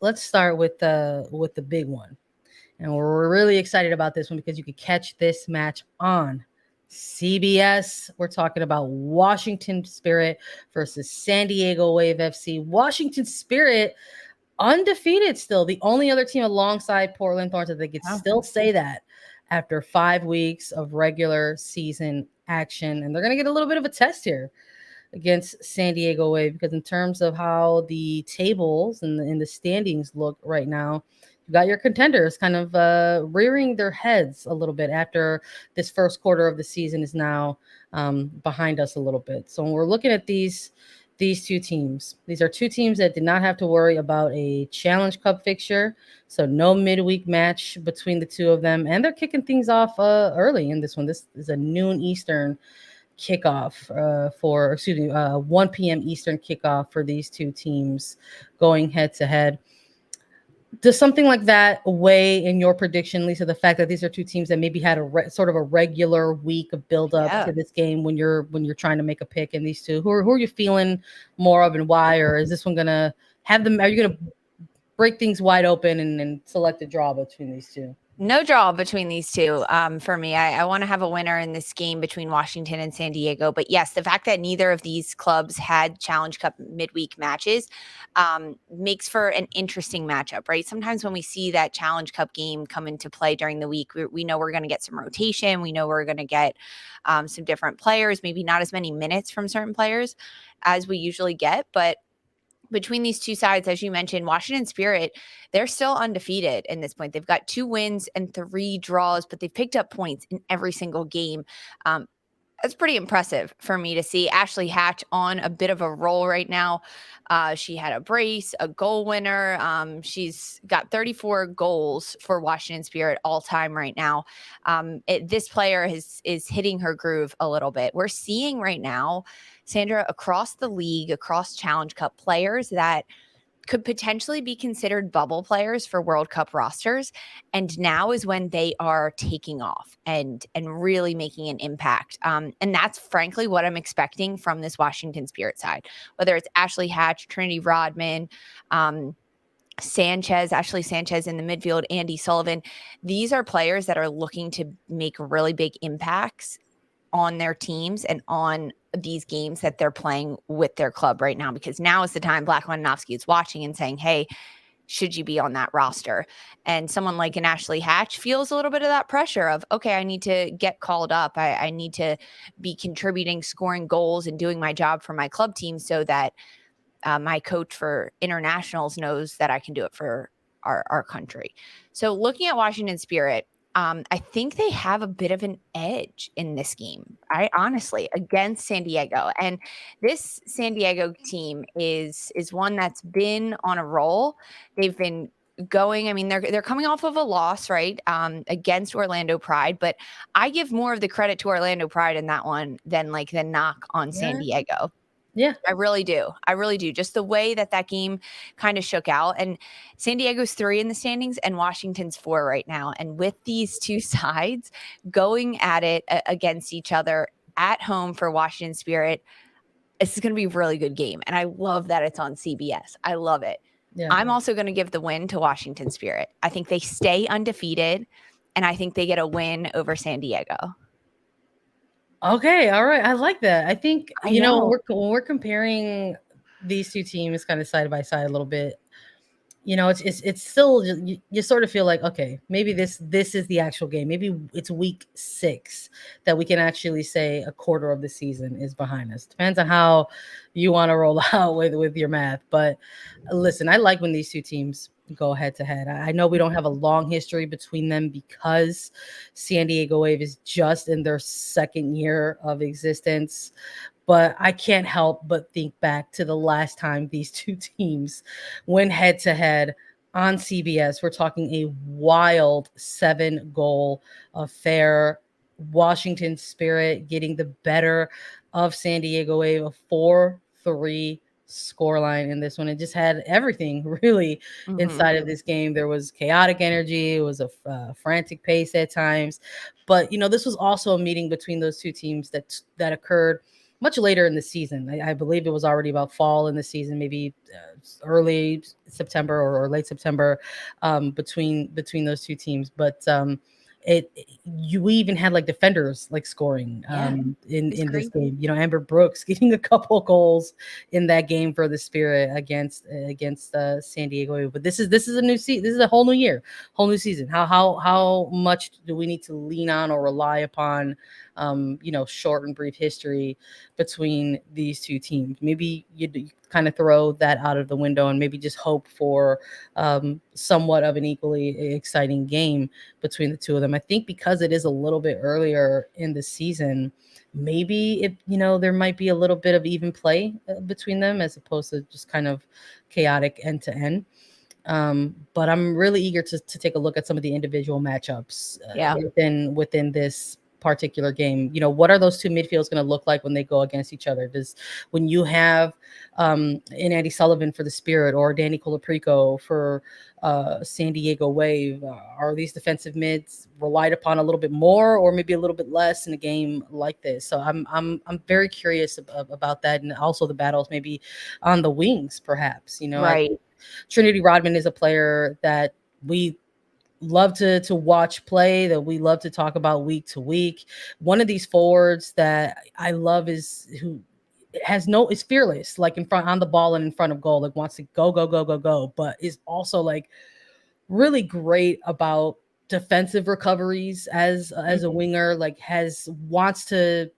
let's start with the big one. And we're really excited about this one because you could catch this match on CBS. We're talking about Washington Spirit versus San Diego Wave FC. Washington Spirit undefeated still, the only other team alongside Portland Thorns that they could still say that after 5 weeks of regular season action. And they're going to get a little bit of a test here against San Diego Wave because in terms of how the tables and the standings look right now, you got your contenders kind of rearing their heads a little bit after this first quarter of the season is now behind us a little bit. So when we're looking at these two teams, these are two teams that did not have to worry about a Challenge Cup fixture, so no midweek match between the two of them, and they're kicking things off early in this one. This is a noon Eastern kickoff 1 p.m. Eastern kickoff for these two teams going head to head. Does something like that weigh in your prediction, Lisa? The fact that these are two teams that maybe had a sort of a regular week of build up to this game when you're trying to make a pick in these two, who are you feeling more of and why? Or is this one gonna have them? Are you gonna break things wide open and select a draw between these two? No draw between these two for me. I want to have a winner in this game between Washington and San Diego. But yes, the fact that neither of these clubs had Challenge Cup midweek matches makes for an interesting matchup, right? Sometimes when we see that Challenge Cup game come into play during the week, we know we're going to get some rotation. We know we're going to get some different players, maybe not as many minutes from certain players as we usually get. But between these two sides, as you mentioned, Washington Spirit, they're still undefeated in this point. They've got 2 wins and 3 draws, but they've picked up points in every single game. That's pretty impressive for me to see. Ashley Hatch on a bit of a roll right now. She had a brace, a goal winner. She's got 34 goals for Washington Spirit all time right now. This player is hitting her groove a little bit. We're seeing right now, Sandra, across the league, across Challenge Cup players that could potentially be considered bubble players for World Cup rosters. And now is when they are taking off and really making an impact. And that's frankly what I'm expecting from this Washington Spirit side, whether it's Ashley Hatch, Trinity Rodman, Ashley Sanchez in the midfield, Andy Sullivan. These are players that are looking to make really big impacts on their teams and on these games that they're playing with their club right now, because now is the time Black Leninofsky is watching and saying, hey, should you be on that roster? And someone like an Ashley Hatch feels a little bit of that pressure of, okay, I need to get called up. I need to be contributing, scoring goals and doing my job for my club team so that my coach for internationals knows that I can do it for our country. So looking at Washington Spirit, I think they have a bit of an edge in this game, honestly, against San Diego. And this San Diego team is one that's been on a roll. They've been going, I mean, they're coming off of a loss, right, against Orlando Pride. But I give more of the credit to Orlando Pride in that one than like the knock on San Diego. Yeah, I really do. I really do. Just the way that game kind of shook out. And San Diego's 3 in the standings and Washington's 4 right now. And with these two sides going at it against each other at home for Washington Spirit, this is going to be a really good game. And I love that it's on CBS. I love it. Yeah. I'm also going to give the win to Washington Spirit. I think they stay undefeated, and I think they get a win over San Diego. Okay, all right. I like that. I think, when we're comparing these two teams kind of side by side a little bit, it's still, you sort of feel like, okay, maybe this is the actual game. Maybe it's week 6 that we can actually say a quarter of the season is behind us. Depends on how you want to roll out with your math. But listen, I like when these two teams go head to head. I know we don't have a long history between them because San Diego Wave is just in their 2nd year of existence. But I can't help but think back to the last time these two teams went head to head on CBS. We're talking a wild 7-goal affair. Washington Spirit getting the better of San Diego Wave, a 4-3 scoreline in this one. It just had everything really inside of this game. There was chaotic energy. It was a frantic pace at times. But, this was also a meeting between those two teams that occurred much later in the season. I believe it was already about fall in the season, maybe early September or late September, between those two teams. But we even had like defenders like scoring in this game. You know, Amber Brooks getting a couple goals in that game for the Spirit against San Diego. But this is a new season. This is a whole new year, whole new season. How much do we need to lean on or rely upon short and brief history between these two teams? Maybe you kind of throw that out of the window and maybe just hope for somewhat of an equally exciting game between the two of them. I think because it is a little bit earlier in the season, maybe there might be a little bit of even play between them as opposed to just kind of chaotic end to end. But I'm really eager to take a look at some of the individual matchups within this particular game. What are those two midfields going to look like when they go against each other? When you have an Andy Sullivan for the Spirit or Danny Colaprico for San Diego Wave, are these defensive mids relied upon a little bit more or maybe a little bit less in a game like this? So I'm very curious about that, and also the battles maybe on the wings, perhaps. Right. I think Trinity Rodman is a player that we love to watch play, that we love to talk about week to week. One of these forwards that I love is fearless, like in front on the ball and in front of goal, like wants to go, but is also like really great about defensive recoveries as a winger, like wants to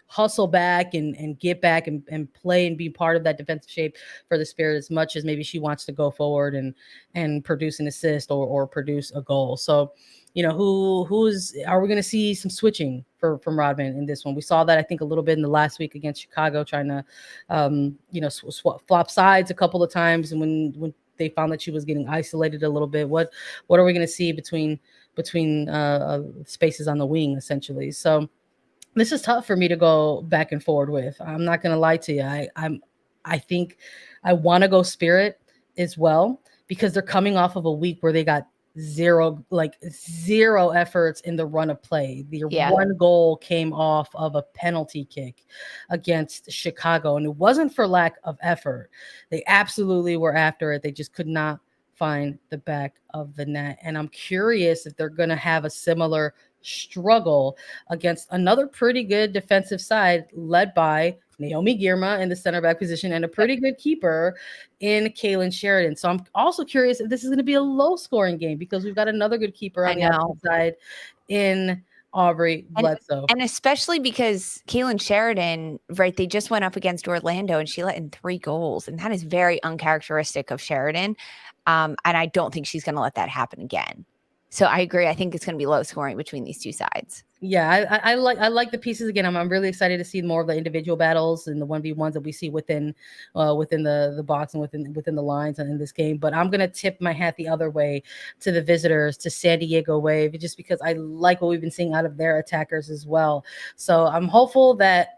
hustle back and get back and play and be part of that defensive shape for the Spirit as much as maybe she wants to go forward and produce an assist or produce a goal. So, are we going to see some switching from Rodman in this one? We saw that I think a little bit in the last week against Chicago, trying to flop sides a couple of times, and when they found that she was getting isolated a little bit. What are we going to see between spaces on the wing, essentially? So this is tough for me to go back and forward with. I'm not going to lie to you. I think I want to go Spirit as well, because they're coming off of a week where they got zero efforts in the run of play. The one goal came off of a penalty kick against Chicago, and it wasn't for lack of effort. They absolutely were after it. They just could not find the back of the net. And I'm curious if they're going to have a similar struggle against another pretty good defensive side led by Naomi Girma in the center back position and a pretty good keeper in Kaylin Sheridan. So I'm also curious if this is going to be a low scoring game, because we've got another good keeper on the opposite side in Aubrey Bledsoe. And especially because Kaylin Sheridan, right, they just went up against Orlando and she let in 3 goals, and that is very uncharacteristic of Sheridan. And I don't think she's going to let that happen again. So I agree. I think it's going to be low scoring between these two sides. Yeah, I like the pieces again. I'm really excited to see more of the individual battles and the 1v1s that we see within the box and within the lines in this game. But I'm gonna tip my hat the other way to the visitors, to San Diego Wave, just because I like what we've been seeing out of their attackers as well. So I'm hopeful that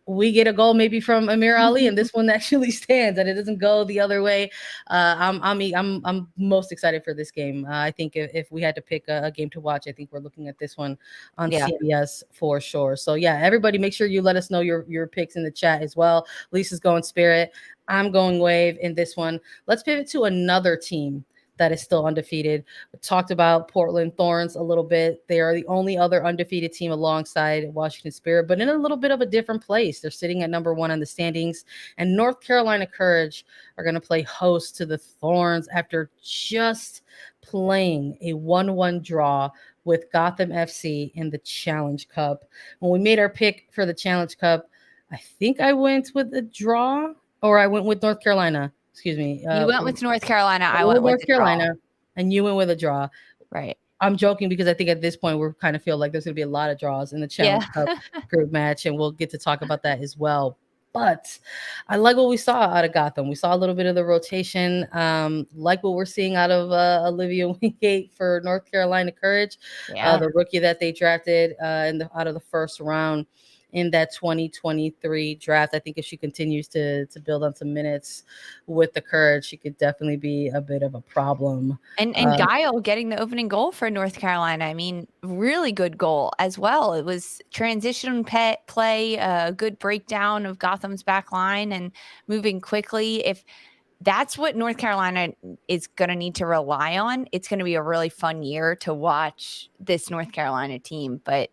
we get a goal maybe from Amir Ali, and this one actually stands, and it doesn't go the other way. I'm most excited for this game. I think if we had to pick a game to watch, I think we're looking at this one on CBS for sure. So yeah, everybody, make sure you let us know your picks in the chat as well. Lisa's going Spirit. I'm going Wave in this one. Let's pivot to another team that is still undefeated. We talked about Portland Thorns a little bit. They are the only other undefeated team alongside Washington Spirit, but in a little bit of a different place. They're sitting at number 1 on the standings, and North Carolina Courage are going to play host to the Thorns after just playing a 1-1 draw with Gotham FC in the Challenge Cup. When we made our pick for the Challenge Cup, I think I went with a draw, or I went with North Carolina. Excuse me. You went with North Carolina. I went with North Carolina, and you went with a draw. Right. I'm joking because I think at this point we're kind of feel like there's going to be a lot of draws in the Challenge Cup group match, and we'll get to talk about that as well. But I like what we saw out of Gotham. We saw a little bit of the rotation, like what we're seeing out of Olivia Wingate for North Carolina Courage, the rookie that they drafted out of the first round. in that 2023 draft. I think if she continues to build on some minutes with the Courage, she could definitely be a bit of a problem. And Guile getting the opening goal for North Carolina. I mean, really good goal as well. It was transition play, a good breakdown of Gotham's back line and moving quickly. If that's what North Carolina is going to need to rely on, it's going to be a really fun year to watch this North Carolina team, but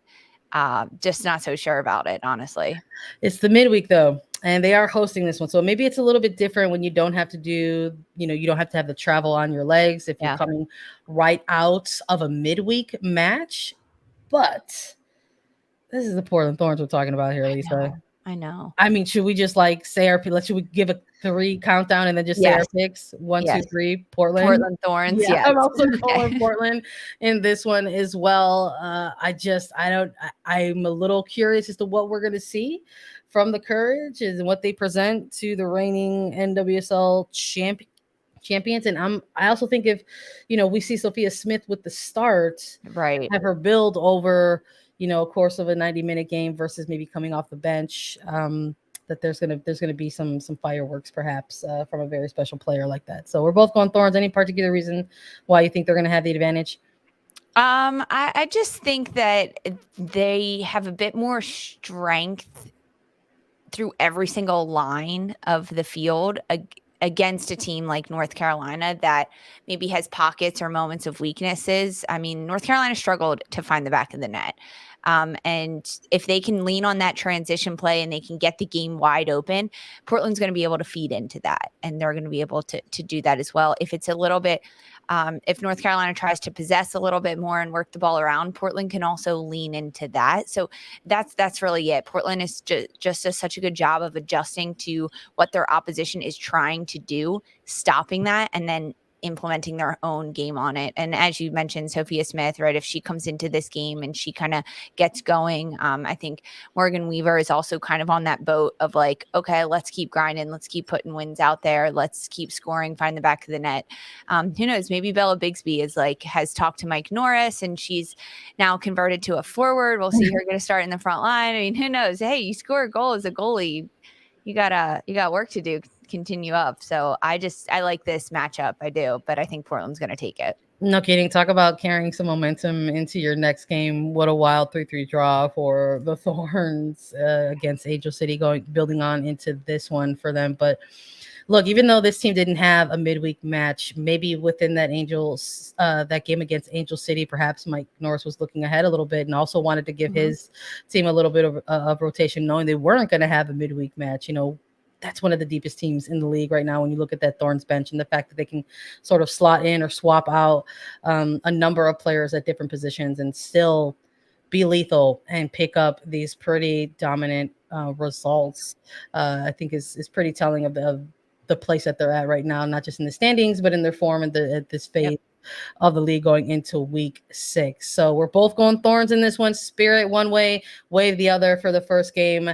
just not so sure about it, honestly. It's the midweek though, and they are hosting this one. So maybe it's a little bit different when you don't have to do, you don't have to have the travel on your legs if you're coming right out of a midweek match. But this is the Portland Thorns we're talking about here, Lisa. I know. I mean, should we just say our picks? Should we give a 3 countdown and then just say our picks? 1, 2, 3, Portland. Portland Thorns. Yeah. I'm also calling Portland in this one as well. I'm a little curious as to what we're going to see from the Courage and what they present to the reigning NWSL champions. And I also think if, we see Sophia Smith with the start, right, have her build over, a course of a 90-minute game versus maybe coming off the bench, that there's gonna be some fireworks perhaps from a very special player like that. So we're both going Thorns. Any particular reason why you think they're gonna have the advantage? I just think that they have a bit more strength through every single line of the field against a team like North Carolina that maybe has pockets or moments of weaknesses. I mean, North Carolina struggled to find the back of the net. And if they can lean on that transition play and they can get the game wide open, Portland's going to be able to feed into that. And they're going to be able to do that as well. If it's a little bit, if North Carolina tries to possess a little bit more and work the ball around, Portland can also lean into that. So that's really it. Portland is just does such a good job of adjusting to what their opposition is trying to do, stopping that, and then implementing their own game on it. And as you mentioned, Sophia Smith, right, if she comes into this game and she kind of gets going, I think Morgan Weaver is also kind of on that boat of okay, let's keep grinding, let's keep putting wins out there, let's keep scoring, find the back of the net. Who knows, maybe Bella Bigsby has talked to Mike Norris and she's now converted to a forward. We'll see her going to start in the front line. I mean, who knows? Hey, you score a goal as a goalie, you got work to do, continue up. So I like this matchup. I do, but I think Portland's going to take it. No kidding. Talk about carrying some momentum into your next game. What a wild 3-3 draw for the Thorns against Angel City, building on into this one for them. But look, even though this team didn't have a midweek match, maybe within that that game against Angel City, perhaps Mike Norris was looking ahead a little bit and also wanted to give his team a little bit of rotation, knowing they weren't going to have a midweek match. That's one of the deepest teams in the league right now when you look at that Thorns bench and the fact that they can sort of slot in or swap out a number of players at different positions and still be lethal and pick up these pretty dominant results. I think is pretty telling of the place that they're at right now, not just in the standings, but in their form at this phase of the league going into week 6. So we're both going Thorns in this one. Spirit one way, Wave the other for the first game.